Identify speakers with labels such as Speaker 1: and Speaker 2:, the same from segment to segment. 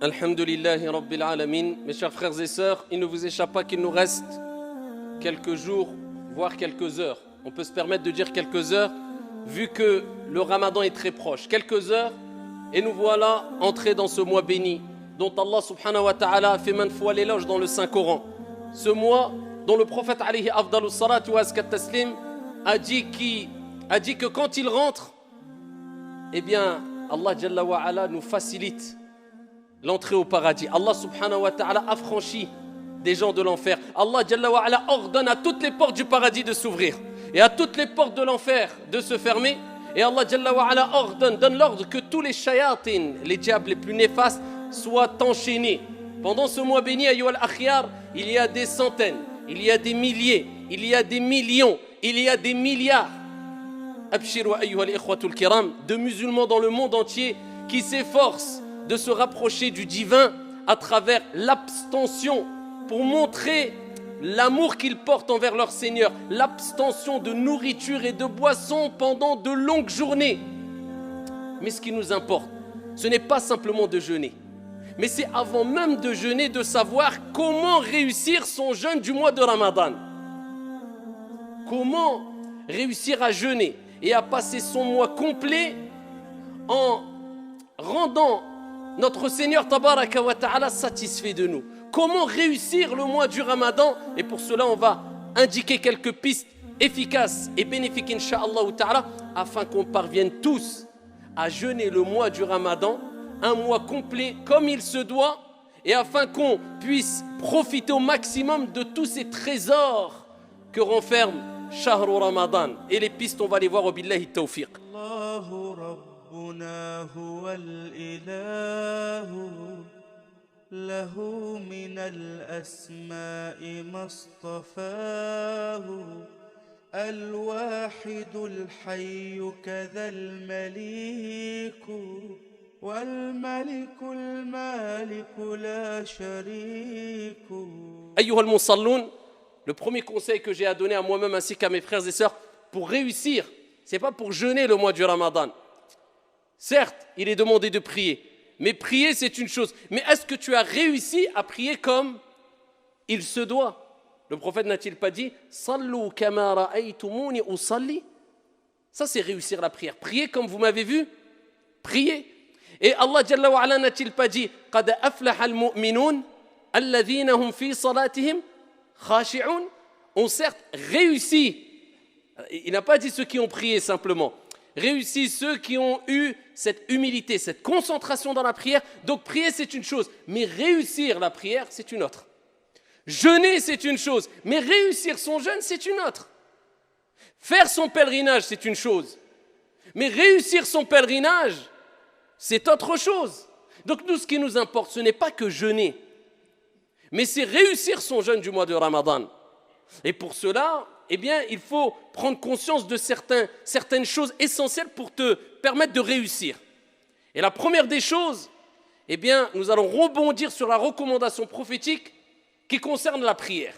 Speaker 1: Alhamdulillahi Rabbil Alamin. Mes chers frères et sœurs, il ne vous échappe pas qu'il nous reste quelques jours, voire quelques heures. On peut se permettre de dire quelques heures, vu que le Ramadan est très proche. Quelques heures, et nous voilà entrés dans ce mois béni, dont Allah subhanahu wa ta'ala a fait maintes fois l'éloge dans le Saint-Coran. Ce mois dont le prophète alayhi afdalus salatu wa azkat taslim a dit que quand il rentre, eh bien, Allah Jalla wa ala nous facilite l'entrée au paradis. Allah subhanahu wa ta'ala affranchit des gens de l'enfer. Allah Jalla wa ala ordonne à toutes les portes du paradis de s'ouvrir et à toutes les portes de l'enfer de se fermer. Et Allah Jalla wa ala donne l'ordre que tous les shayatin, les diables les plus néfastes, soient enchaînés. Pendant ce mois béni, ayyuhal akhyar, il y a des centaines, il y a des milliers, il y a des millions, il y a des milliards. Abshiru ayyuhal ikhwatul kiram, de musulmans dans le monde entier qui s'efforcent de se rapprocher du divin à travers l'abstention pour montrer l'amour qu'ils portent envers leur Seigneur, l'abstention de nourriture et de boissons pendant de longues journées. Mais ce qui nous importe, ce n'est pas simplement de jeûner, mais c'est avant même de jeûner de savoir comment réussir son jeûne du mois de Ramadan. Comment réussir à jeûner et à passer son mois complet en rendant notre Seigneur Tabaraka wa Ta'ala satisfait de nous. Comment réussir le mois du Ramadan? Et pour cela, on va indiquer quelques pistes efficaces et bénéfiques, Inch'Allah Ta'ala, afin qu'on parvienne tous à jeûner le mois du Ramadan, un mois complet comme il se doit, et afin qu'on puisse profiter au maximum de tous ces trésors que renferme Shahru Ramadan. Et les pistes, on va les voir au billahi tawfiq.
Speaker 2: ربنا هو الإله له من الأسماء ما اصطفاه الواحد الحي كذا المليك والملك المالك لا شريك.
Speaker 1: أيها المصلون, le premier conseil que j'ai à donner à moi-même ainsi qu'à mes frères et sœurs pour réussir, ce n'est pas pour jeûner le mois du Ramadan. Certes, il est demandé de prier, mais prier c'est une chose. Mais est-ce que tu as réussi à prier comme il se doit? Le prophète n'a-t-il pas dit « Sallu kama ra'aytumuni usalli » Ça c'est réussir la prière. Prier comme vous m'avez vu, prier. Et Allah Jalla wa ala n'a-t-il pas dit « Qad aflaha al-mu'minun alladhina hum fi salatihim khashi'un » On certes réussi. Il n'a pas dit ceux qui ont prié simplement. Réussit ceux qui ont eu cette humilité, cette concentration dans la prière. Donc prier c'est une chose, mais réussir la prière c'est une autre. Jeûner c'est une chose, mais réussir son jeûne c'est une autre. Faire son pèlerinage c'est une chose, mais réussir son pèlerinage c'est autre chose. Donc nous ce qui nous importe ce n'est pas que jeûner, mais c'est réussir son jeûne du mois de Ramadan. Et pour cela, eh bien, il faut prendre conscience de certaines choses essentielles pour te permettre de réussir. Et la première des choses, eh bien, nous allons rebondir sur la recommandation prophétique qui concerne la prière.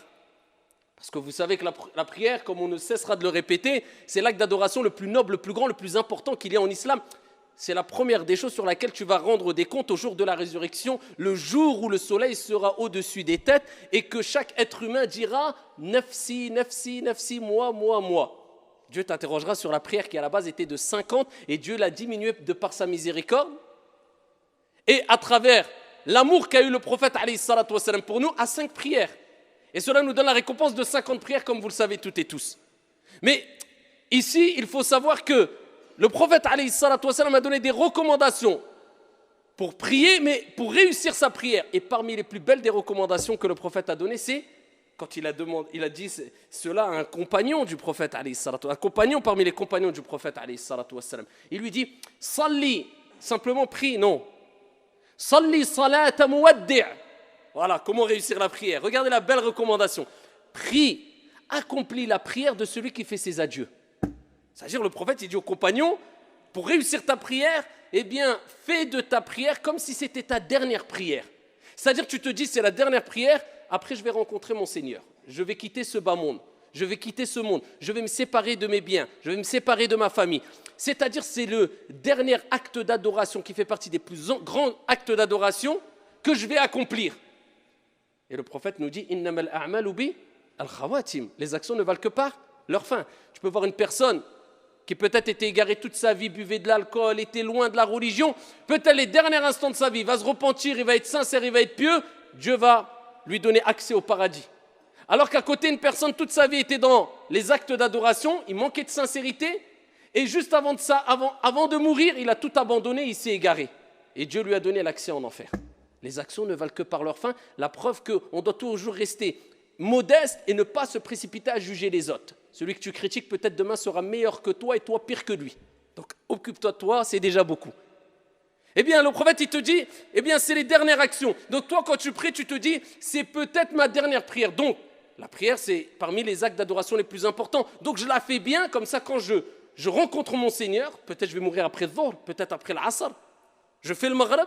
Speaker 1: Parce que vous savez que la prière, comme on ne cessera de le répéter, c'est l'acte d'adoration le plus noble, le plus grand, le plus important qu'il y a en islam. C'est la première des choses sur laquelle tu vas rendre des comptes au jour de la résurrection, le jour où le soleil sera au-dessus des têtes et que chaque être humain dira « Nafsi, nafsi, nafsi, moi, moi, moi ». Dieu t'interrogera sur la prière qui à la base était de 50 et Dieu l'a diminuée de par sa miséricorde. Et à travers l'amour qu'a eu le prophète alayhi salatu wassalam pour nous, à 5 prières. Et cela nous donne la récompense de 50 prières comme vous le savez toutes et tous. Mais ici, il faut savoir que le prophète alayhi salatu wassalam a donné des recommandations pour prier, mais pour réussir sa prière. Et parmi les plus belles des recommandations que le prophète a données, c'est quand il a dit cela à un compagnon du prophète alayhi salatu wassalam, un compagnon parmi les compagnons du prophète alayhi salatu wassalam. Il lui dit « Salli », simplement prie, non. « Salli salata muwaddi'». Voilà, comment réussir la prière. Regardez la belle recommandation. Prie, accomplis la prière de celui qui fait ses adieux. C'est-à-dire le prophète il dit aux compagnons, pour réussir ta prière, eh bien, fais de ta prière comme si c'était ta dernière prière. C'est-à-dire tu te dis, c'est la dernière prière, après je vais rencontrer mon Seigneur. Je vais quitter ce bas monde, je vais quitter ce monde, je vais me séparer de mes biens, je vais me séparer de ma famille. C'est-à-dire c'est le dernier acte d'adoration qui fait partie des plus grands actes d'adoration que je vais accomplir. Et le prophète nous dit, innamal a'malu bi al-khawatim. Les actions ne valent que par leur fin. Tu peux voir une personne qui peut-être était égarée toute sa vie, buvait de l'alcool, était loin de la religion, peut-être les derniers instants de sa vie, va se repentir, il va être sincère, il va être pieux, Dieu va lui donner accès au paradis. Alors qu'à côté, une personne, toute sa vie était dans les actes d'adoration, il manquait de sincérité, et juste avant de mourir, il a tout abandonné, il s'est égaré. Et Dieu lui a donné l'accès en enfer. Les actions ne valent que par leur fin, la preuve qu'on doit toujours rester modeste et ne pas se précipiter à juger les autres. Celui que tu critiques peut-être demain sera meilleur que toi et toi pire que lui. Donc occupe-toi de toi, c'est déjà beaucoup. Eh bien le prophète il te dit, eh bien c'est les dernières actions. Donc toi quand tu pries tu te dis, c'est peut-être ma dernière prière. Donc la prière c'est parmi les actes d'adoration les plus importants. Donc je la fais bien, comme ça quand je rencontre mon Seigneur, peut-être je vais mourir après le Dhuhr, peut-être après l'Asr, je fais le Maghrib,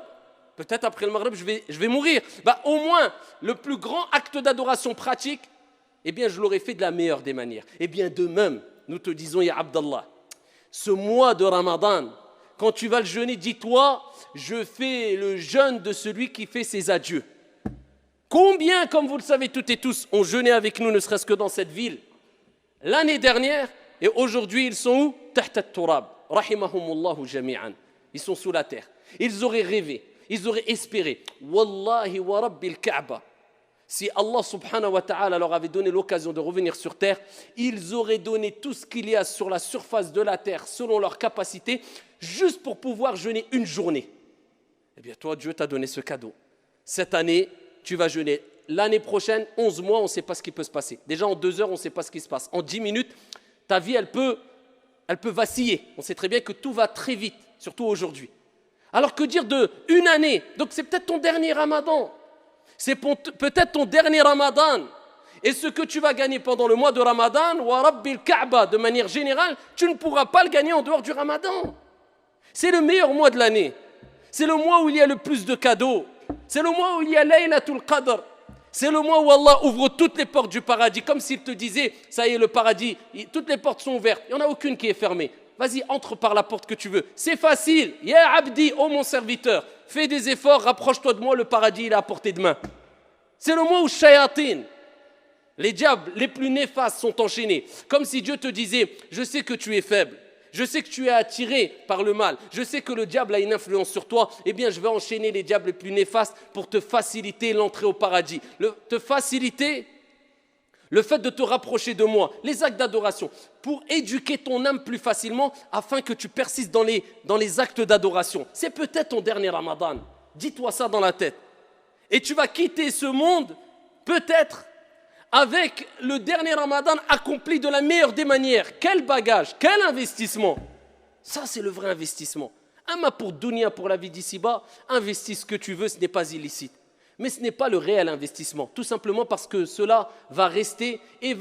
Speaker 1: peut-être après le Maghrib je vais mourir. Au moins le plus grand acte d'adoration pratique, eh bien, je l'aurais fait de la meilleure des manières. Eh bien, de même, nous te disons, ya Abdallah, ce mois de Ramadan, quand tu vas le jeûner, dis-toi, je fais le jeûne de celui qui fait ses adieux. Combien, comme vous le savez toutes et tous, ont jeûné avec nous, ne serait-ce que dans cette ville, l'année dernière, et aujourd'hui, ils sont où? Tahta al-turab, rahimahumullahu jami'an. Ils sont sous la terre. Ils auraient rêvé, ils auraient espéré. Wallahi wa rabbil Kaaba. Si Allah subhanahu wa ta'ala leur avait donné l'occasion de revenir sur terre, ils auraient donné tout ce qu'il y a sur la surface de la terre selon leur capacité, juste pour pouvoir jeûner une journée. Eh bien toi, Dieu t'a donné ce cadeau. Cette année, tu vas jeûner. L'année prochaine, 11 mois, on ne sait pas ce qui peut se passer. Déjà en 2 heures, on ne sait pas ce qui se passe. En 10 minutes, ta vie, elle peut vaciller. On sait très bien que tout va très vite, surtout aujourd'hui. Alors que dire de une année? Donc c'est peut-être ton dernier Ramadan. C'est peut-être ton dernier Ramadan. Et ce que tu vas gagner pendant le mois de Ramadan, wa rabbil Kaaba, de manière générale, tu ne pourras pas le gagner en dehors du Ramadan. C'est le meilleur mois de l'année. C'est le mois où il y a le plus de cadeaux. C'est le mois où il y a Laylatul Qadr. C'est le mois où Allah ouvre toutes les portes du paradis, comme s'il te disait, ça y est, le paradis, toutes les portes sont ouvertes. Il n'y en a aucune qui est fermée. Vas-y, entre par la porte que tu veux. C'est facile. Ya Abdi, oh mon serviteur, fais des efforts, rapproche-toi de moi, le paradis il est à portée de main. C'est le mois où shayatin, les diables les plus néfastes sont enchaînés. Comme si Dieu te disait, je sais que tu es faible, je sais que tu es attiré par le mal, je sais que le diable a une influence sur toi, eh bien je vais enchaîner les diables les plus néfastes pour te faciliter l'entrée au paradis. Te faciliter le fait de te rapprocher de moi, les actes d'adoration, pour éduquer ton âme plus facilement afin que tu persistes dans les actes d'adoration. C'est peut-être ton dernier Ramadan. Dis-toi ça dans la tête. Et tu vas quitter ce monde, peut-être, avec le dernier Ramadan accompli de la meilleure des manières. Quel bagage, quel investissement. Ça, c'est le vrai investissement. Ama pour dunya, pour la vie d'ici-bas, investis ce que tu veux, ce n'est pas illicite. Mais ce n'est pas le réel investissement, tout simplement parce que cela va rester et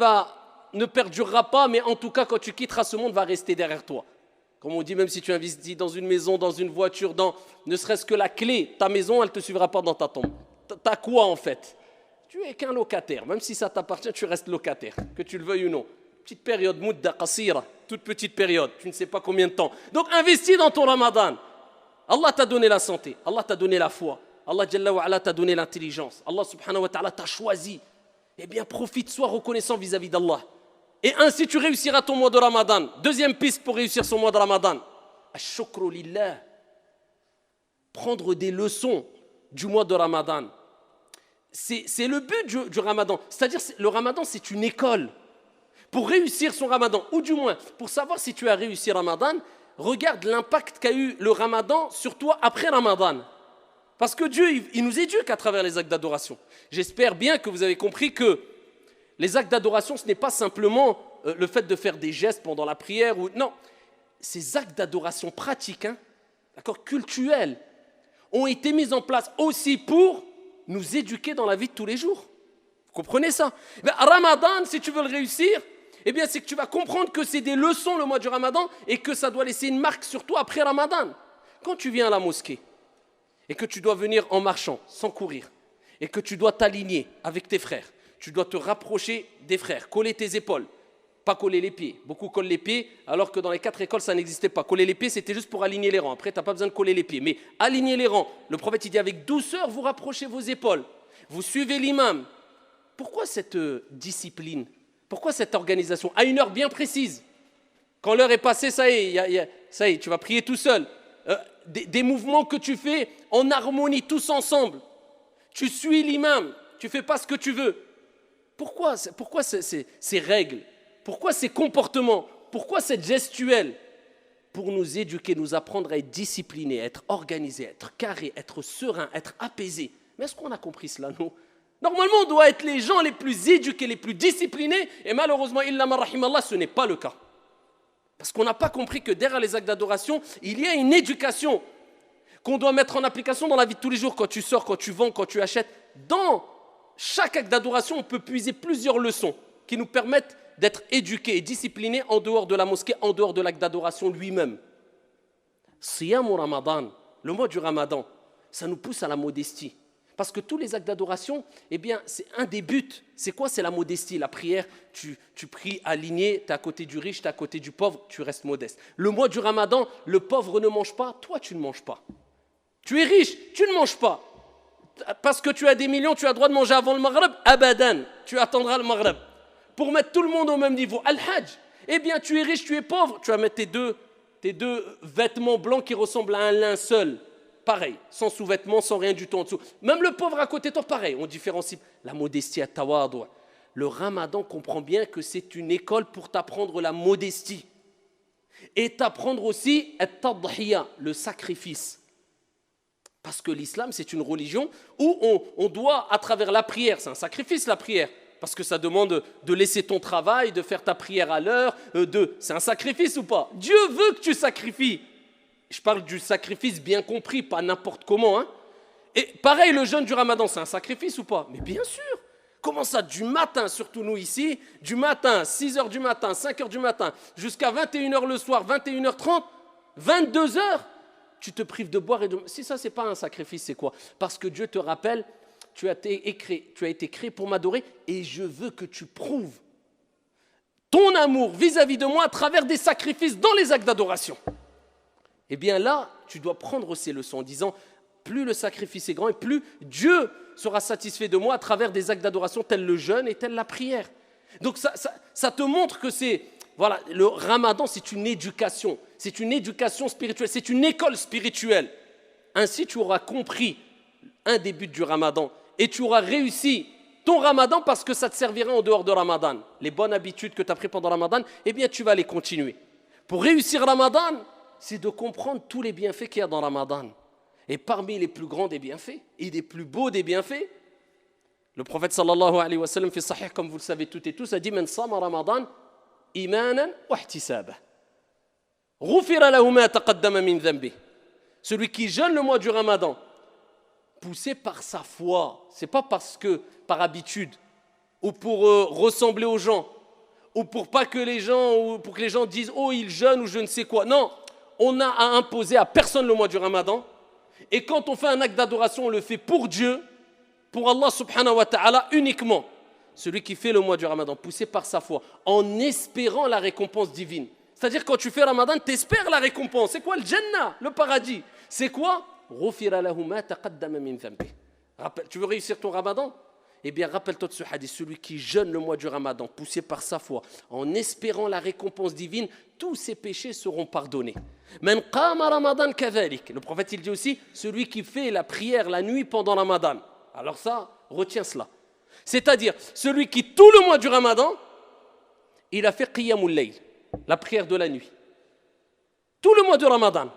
Speaker 1: ne perdurera pas, mais en tout cas, quand tu quitteras ce monde, va rester derrière toi. Comme on dit, même si tu investis dans une maison, dans une voiture, ne serait-ce que la clé, ta maison, elle ne te suivra pas dans ta tombe. T'as quoi en fait? Tu es qu'un locataire, même si ça t'appartient, tu restes locataire, que tu le veuilles ou non. Petite période, mudda qasira, toute petite période, tu ne sais pas combien de temps. Donc investis dans ton Ramadan. Allah t'a donné la santé, Allah t'a donné la foi. Allah Jalla wa Ala t'a donné l'intelligence. Allah subhanahu wa ta'ala t'a choisi. Eh bien, profite, sois reconnaissant vis-à-vis d'Allah. Et ainsi, tu réussiras ton mois de Ramadan. Deuxième piste pour réussir son mois de Ramadan. Ash-shukru lillah. Prendre des leçons du mois de Ramadan. C'est le but du Ramadan. C'est-à-dire, le Ramadan, c'est une école. Pour réussir son Ramadan, ou du moins, pour savoir si tu as réussi Ramadan, regarde l'impact qu'a eu le Ramadan sur toi après Ramadan. Parce que Dieu, il nous éduque à travers les actes d'adoration. J'espère bien que vous avez compris que les actes d'adoration, ce n'est pas simplement le fait de faire des gestes pendant la prière. Non, ces actes d'adoration pratiques, d'accord, cultuels, ont été mis en place aussi pour nous éduquer dans la vie de tous les jours. Vous comprenez ça? Ramadan, si tu veux le réussir, eh bien, c'est que tu vas comprendre que c'est des leçons le mois du Ramadan et que ça doit laisser une marque sur toi après Ramadan. Quand tu viens à la mosquée, et que tu dois venir en marchant, sans courir, et que tu dois t'aligner avec tes frères, tu dois te rapprocher des frères, coller tes épaules, Pas coller les pieds. Beaucoup collent les pieds, alors que dans les 4 écoles, ça n'existait pas. Coller les pieds, c'était juste pour aligner les rangs. Après, tu n'as pas besoin de coller les pieds. Mais aligner les rangs, le prophète, il dit avec douceur, vous rapprochez vos épaules. Vous suivez l'imam. Pourquoi cette discipline? Pourquoi cette organisation? À une heure bien précise. Quand l'heure est passée, ça y est, tu vas prier tout seul. Des mouvements que tu fais en harmonie, tous ensemble. Tu suis l'imam, tu ne fais pas ce que tu veux. Pourquoi ces règles? Pourquoi ces comportements? Pourquoi cette gestuelle? Pour nous éduquer, nous apprendre à être disciplinés, à être organisés, à être carrés, à être sereins, à être apaisés. Mais est-ce qu'on a compris cela, nous? Normalement, on doit être les gens les plus éduqués, les plus disciplinés. Et malheureusement, illa man rahimallah, ce n'est pas le cas. Parce qu'on n'a pas compris que derrière les actes d'adoration, il y a une éducation qu'on doit mettre en application dans la vie de tous les jours, quand tu sors, quand tu vends, quand tu achètes. Dans chaque acte d'adoration, on peut puiser plusieurs leçons qui nous permettent d'être éduqués et disciplinés en dehors de la mosquée, en dehors de l'acte d'adoration lui-même. Siyam ou Ramadan, le mois du Ramadan, ça nous pousse à la modestie. Parce que tous les actes d'adoration, eh bien, c'est un des buts. C'est quoi? C'est la modestie, la prière. Tu pries aligné, tu es à côté du riche, tu es à côté du pauvre, tu restes modeste. Le mois du Ramadan, le pauvre ne mange pas, toi tu ne manges pas. Tu es riche, tu ne manges pas. Parce que tu as des millions, tu as le droit de manger avant le Maghreb, abadan, tu attendras le Maghreb. Pour mettre tout le monde au même niveau. Al-Hajj, eh bien tu es riche, tu es pauvre, tu vas mettre tes deux vêtements blancs qui ressemblent à un linceul. Pareil, sans sous-vêtements, sans rien du tout en dessous. Même le pauvre à côté de toi, pareil, on différencie. La modestie à tawadu. Le Ramadan comprend bien que c'est une école pour t'apprendre la modestie. Et t'apprendre aussi at-tadhiya, le sacrifice. Parce que l'islam, c'est une religion où on doit, à travers la prière, c'est un sacrifice la prière, parce que ça demande de laisser ton travail, de faire ta prière à l'heure, c'est un sacrifice ou pas? Dieu veut que tu sacrifies. Je parle du sacrifice bien compris, pas n'importe comment. Hein. Et pareil, le jeûne du Ramadan, c'est un sacrifice ou pas? Mais bien sûr. Comment ça, du matin, surtout nous ici, du matin, 6h du matin, 5h du matin, jusqu'à 21h le soir, 21h30, 22h, tu te prives de boire et de... Si ça, ce n'est pas un sacrifice, c'est quoi? Parce que Dieu te rappelle, tu as été créé pour m'adorer et je veux que tu prouves ton amour vis-à-vis de moi à travers des sacrifices dans les actes d'adoration. Eh bien là, tu dois prendre ces leçons en disant, plus le sacrifice est grand et plus Dieu sera satisfait de moi à travers des actes d'adoration tels le jeûne et telle la prière. Donc ça te montre que voilà, le Ramadan, c'est une éducation spirituelle, c'est une école spirituelle. Ainsi, tu auras compris un des buts du Ramadan et tu auras réussi ton Ramadan parce que ça te servira en dehors de Ramadan. Les bonnes habitudes que tu as prises pendant Ramadan, eh bien, tu vas les continuer. Pour réussir Ramadan, c'est de comprendre tous les bienfaits qu'il y a dans Ramadan. Et parmi les plus grands des bienfaits et les plus beaux des bienfaits, le prophète sallallahu alayhi wa sallam, fi sahih, comme vous le savez toutes et tous, a dit « Man sama Ramadan imanan wa ihtisaba. Ghufira lahu ma taqaddama min dhanbi. » Celui qui jeûne le mois du Ramadan, poussé par sa foi, c'est pas parce que par habitude ou pour ressembler aux gens ou pour que les gens disent oh il jeûne ou je ne sais quoi. Non, on n'a à imposer à personne le mois du Ramadan. Et quand on fait un acte d'adoration, on le fait pour Dieu, pour Allah subhanahu wa ta'ala uniquement. Celui qui fait le mois du Ramadan, poussé par sa foi, en espérant la récompense divine. C'est-à-dire quand tu fais Ramadan, tu espères la récompense. C'est quoi le Jannah, le paradis? C'est quoi? Tu veux réussir ton Ramadan? Eh bien, rappelle-toi de ce hadith, celui qui jeûne le mois du Ramadan, poussé par sa foi, en espérant la récompense divine, tous ses péchés seront pardonnés. Man qama Ramadan kadhalik. Le prophète, il dit aussi, celui qui fait la prière la nuit pendant Ramadan. Alors ça, retiens cela. C'est-à-dire, celui qui, tout le mois du Ramadan, il a fait qiyamul layl, la prière de la nuit. Tout le mois du Ramadan.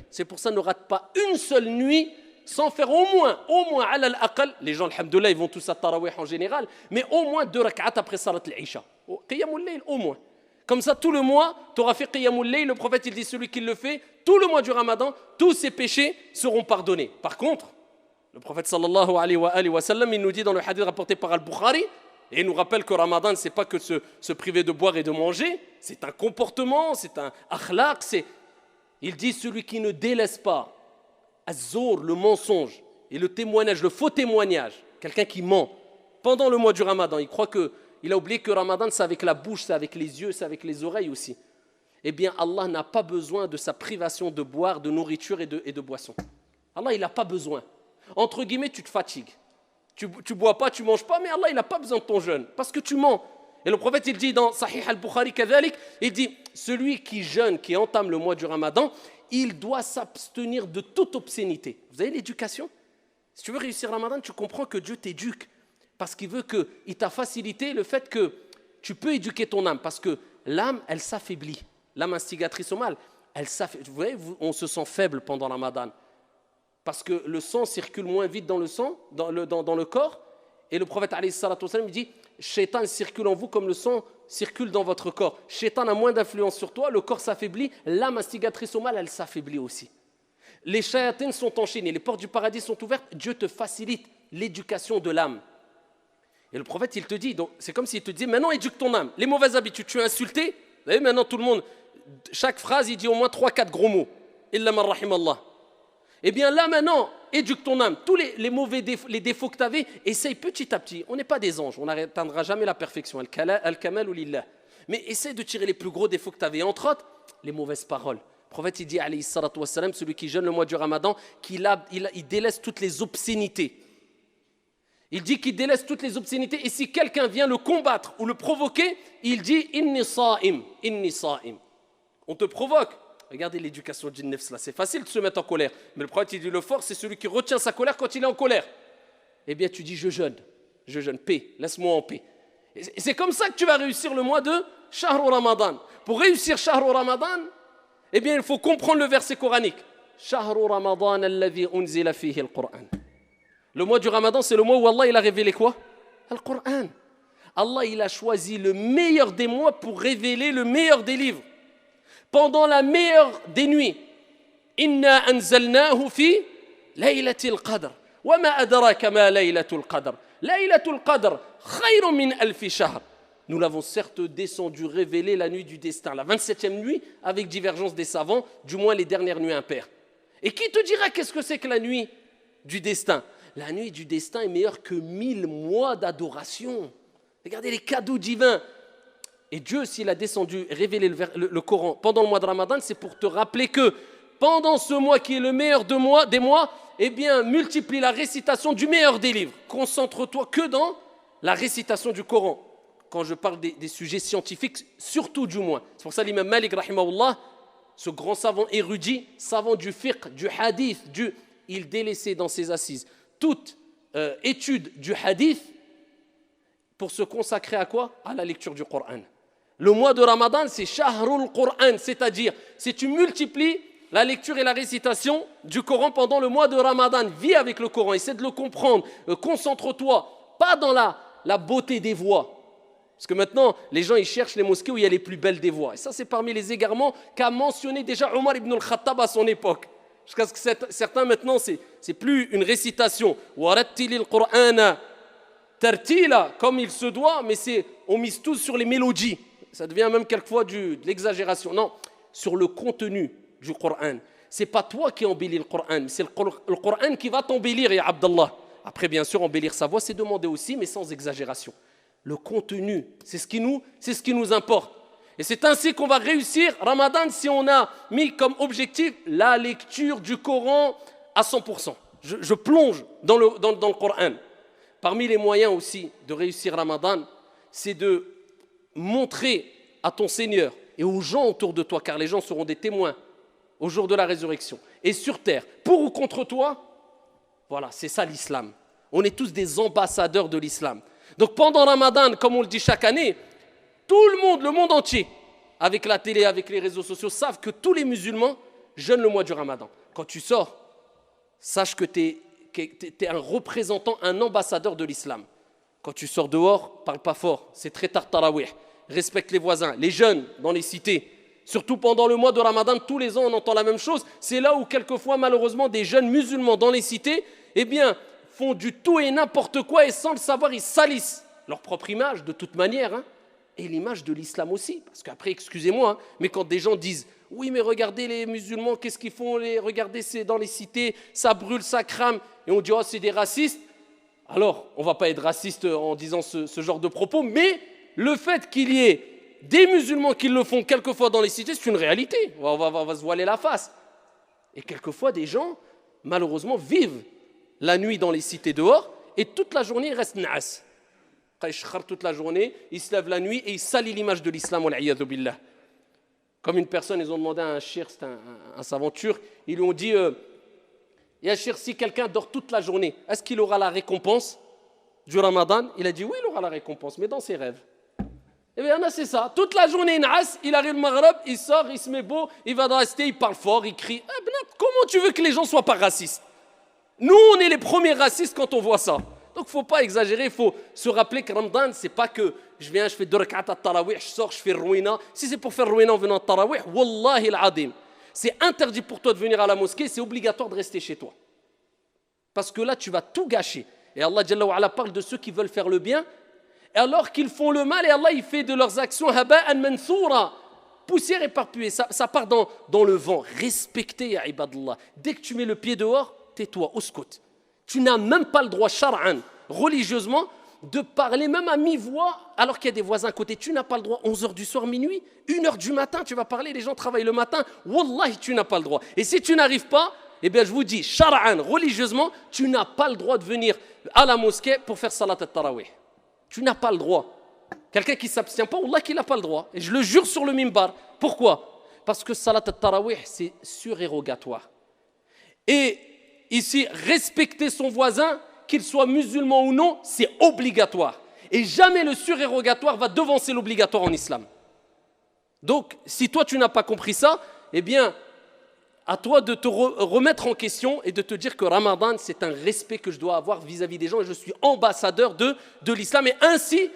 Speaker 1: C'est pour ça, ne rate pas une seule nuit sans faire au moins, ala al-aqal, les gens, alhamdoulilah, ils vont tous à Tarawih en général, mais au moins 2 rak'at après Salat al-Isha. Qiyamul layl, au moins. Comme ça, tout le mois, tu auras fait Qiyamul layl, le prophète, il dit, celui qui le fait, tout le mois du Ramadan, tous ses péchés seront pardonnés. Par contre, le prophète sallallahu alayhi wa sallam, il nous dit dans le hadith rapporté par Al-Bukhari, et il nous rappelle que Ramadan, ce n'est pas que se priver de boire et de manger, c'est un comportement, c'est un akhlaq, il dit, celui qui ne délaisse pas Az-Zour, le mensonge, et le témoignage, le faux témoignage, quelqu'un qui ment, pendant le mois du Ramadan, il a oublié que Ramadan, c'est avec la bouche, c'est avec les yeux, c'est avec les oreilles aussi. Eh bien, Allah n'a pas besoin de sa privation de boire, de nourriture et de boisson. Allah, il n'a pas besoin. Entre guillemets, tu te fatigues. Tu bois pas, tu manges pas, mais Allah, il n'a pas besoin de ton jeûne, parce que tu mens. Et le prophète, il dit dans Sahih al-Bukhari, il dit, celui qui jeûne, qui entame le mois du Ramadan, il doit s'abstenir de toute obscénité. Vous avez l'éducation? Si tu veux réussir Ramadan, tu comprends que Dieu t'éduque, parce qu'il veut qu'il t'a facilité le fait que tu peux éduquer ton âme, parce que l'âme, elle s'affaiblit. L'âme instigatrice au mal, elle s'affaiblit. Vous voyez, on se sent faible pendant Ramadan, parce que le sang circule moins vite dans le sang, dans le corps, et le prophète alayhi salatu wassalam, il dit, Shaitan circule en vous comme le sang circule dans votre corps. Shaitan a moins d'influence sur toi, le corps s'affaiblit, l'âme instigatrice au mal, elle s'affaiblit aussi. Les shayatines sont enchaînées, les portes du paradis sont ouvertes, Dieu te facilite l'éducation de l'âme. Et le prophète, il te dit, donc c'est comme s'il te dit, maintenant éduque ton âme. Les mauvaises habitudes, tu es insulté, vous voyez, maintenant tout le monde, chaque phrase, il dit au moins 3-4 gros mots. Illa man rahimallah. Eh bien là maintenant, éduque ton âme. Tous les mauvais défauts, les défauts que tu avais, essaye petit à petit. On n'est pas des anges, on n'atteindra jamais la perfection. Al-kamal ou lillah. Mais essaye de tirer les plus gros défauts que tu avais. Entre autres, les mauvaises paroles. Le prophète, il dit, alayhi salatu wassalam, celui qui jeûne le mois du Ramadan, il délaisse toutes les obscénités. Il dit qu'il délaisse toutes les obscénités. Et si quelqu'un vient le combattre ou le provoquer, il dit, inni sa'im, inni sa'im. On te provoque. Regardez l'éducation du nefs là, c'est facile de se mettre en colère. Mais le prophète, il dit le fort, c'est celui qui retient sa colère quand il est en colère. Eh bien, tu dis je jeûne, paix, laisse-moi en paix. Et c'est comme ça que tu vas réussir le mois de Shahru Ramadan. Pour réussir Shahru Ramadan, eh bien, il faut comprendre le verset coranique. Shahru Ramadan alladhi unzila fihi al-Qur'an. Le mois du Ramadan, c'est le mois où Allah il a révélé quoi? Al-Qur'an. Allah, il a choisi le meilleur des mois pour révéler le meilleur des livres. Pendant la meilleure des nuits, Inna anzalnahu fi laylatil qadr. Wa ma adraka ma laylatul qadr. Laylatul qadr khayrun min alfi shahr. Nous l'avons certes descendu, révélé la nuit du destin, la 27e nuit, avec divergence des savants, du moins les dernières nuits impaires. Et qui te dira qu'est-ce que c'est que la nuit du destin? La nuit du destin est meilleure que 1000 mois d'adoration. Regardez les cadeaux divins. Et Dieu, s'il a descendu, révélé le Coran pendant le mois de Ramadan, c'est pour te rappeler que pendant ce mois qui est le meilleur des mois, eh bien, multiplie la récitation du meilleur des livres. Concentre-toi que dans la récitation du Coran. Quand je parle des sujets scientifiques, surtout du moins. C'est pour ça l'imam Malik, rahimahullah, ce grand savant érudit, savant du fiqh, du hadith, il délaissait dans ses assises toute étude du hadith pour se consacrer à quoi? À la lecture du Coran. Le mois de Ramadan, c'est Shahrul Qur'an, c'est-à-dire, si tu multiplies la lecture et la récitation du Coran pendant le mois de Ramadan, vis avec le Coran, essaie de le comprendre, concentre-toi, pas dans la beauté des voix. Parce que maintenant, les gens, ils cherchent les mosquées où il y a les plus belles des voix. Et ça, c'est parmi les égarements qu'a mentionné déjà Omar ibn al-Khattab à son époque. Jusqu'à ce que certains, maintenant, c'est plus une récitation. Warattilil Qur'ana tartila, comme il se doit, mais on mise tous sur les mélodies. Ça devient même quelquefois de l'exagération. Non, sur le contenu du Coran. Ce n'est pas toi qui embellis le Coran, c'est le Coran qui va t'embellir, ya Abdallah. Après, bien sûr, embellir sa voix, c'est demander aussi, mais sans exagération. Le contenu, c'est ce qui nous importe. Et c'est ainsi qu'on va réussir Ramadan si on a mis comme objectif la lecture du Coran à 100%. Je plonge dans le Coran. Parmi les moyens aussi de réussir Ramadan, c'est de montrer à ton Seigneur et aux gens autour de toi, car les gens seront des témoins au jour de la résurrection, et sur terre, pour ou contre toi, voilà, c'est ça l'islam. On est tous des ambassadeurs de l'islam. Donc pendant Ramadan, comme on le dit chaque année, tout le monde entier, avec la télé, avec les réseaux sociaux, savent que tous les musulmans jeûnent le mois du Ramadan. Quand tu sors, sache que tu es un représentant, un ambassadeur de l'islam. Quand tu sors dehors, parle pas fort, c'est très tard tarawih. Respecte les voisins, les jeunes dans les cités. Surtout pendant le mois de Ramadan, tous les ans on entend la même chose. C'est là où quelquefois malheureusement des jeunes musulmans dans les cités, eh bien, font du tout et n'importe quoi et sans le savoir, ils salissent leur propre image de toute manière, hein, et l'image de l'islam aussi. Parce qu'après, excusez-moi, hein, mais quand des gens disent « Oui, mais regardez les musulmans, qu'est-ce qu'ils font? Regardez, c'est dans les cités, ça brûle, ça crame. » Et on dit « Oh, c'est des racistes. » Alors, on ne va pas être raciste en disant ce genre de propos, mais le fait qu'il y ait des musulmans qui le font quelquefois dans les cités, c'est une réalité. On va se voiler la face. Et quelquefois, des gens, malheureusement, vivent la nuit dans les cités dehors et toute la journée, ils restent naas. Toute la journée, ils se lèvent la nuit et ils salient l'image de l'islam. Billah. Comme une personne, ils ont demandé à un shir, c'est un savant turc, ils lui ont dit Ya shir, si quelqu'un dort toute la journée, est-ce qu'il aura la récompense du Ramadan? Il a dit oui, il aura la récompense, mais dans ses rêves. Eh bien, c'est ça. Toute la journée, il arrive le Maghreb, il sort, il se met beau, il va dans la cité, il parle fort, il crie. Comment tu veux que les gens ne soient pas racistes? Nous, on est les premiers racistes quand on voit ça. Donc, il ne faut pas exagérer, il faut se rappeler que Ramadan, ce n'est pas que je viens, je fais 2 rak'at à tarawih, je sors, je fais ruina. Si c'est pour faire ruina en venant à tarawih, wallahi al-adim, c'est interdit pour toi de venir à la mosquée, c'est obligatoire de rester chez toi. Parce que là, tu vas tout gâcher. Et Allah Jalla wa Ala parle de ceux qui veulent faire le bien, alors qu'ils font le mal, et Allah il fait de leurs actions haba'an mansoura, poussière éparpillée, ça part dans le vent. Respectez, ya ibadallah. Dès que tu mets le pied dehors, tais-toi, uskut. Tu n'as même pas le droit, shar'an, religieusement, de parler même à mi-voix, alors qu'il y a des voisins à côté. Tu n'as pas le droit, 11h du soir, minuit, 1h du matin, tu vas parler, les gens travaillent le matin. Wallahi, tu n'as pas le droit. Et si tu n'arrives pas, eh bien je vous dis, shar'an, religieusement, tu n'as pas le droit de venir à la mosquée pour faire salat al-tarawih. Tu n'as pas le droit. Quelqu'un qui ne s'abstient pas, Wallah qu'il n'a pas le droit. Et je le jure sur le mimbar. Pourquoi? Parce que salat al-tarawih, c'est surérogatoire. Et ici, respecter son voisin, qu'il soit musulman ou non, c'est obligatoire. Et jamais le surérogatoire va devancer l'obligatoire en islam. Donc, si toi tu n'as pas compris ça, eh bien, à toi de te remettre en question et de te dire que Ramadan, c'est un respect que je dois avoir vis-à-vis des gens et je suis ambassadeur de l'islam. Et ainsi,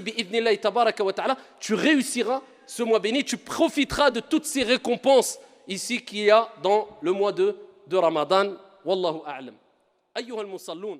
Speaker 1: bi'idhnillahi tabaraka wa ta'ala, tu réussiras ce mois béni, tu profiteras de toutes ces récompenses ici qu'il y a dans le mois de Ramadan. Wallahu a'lam. Ayyuhal musallun.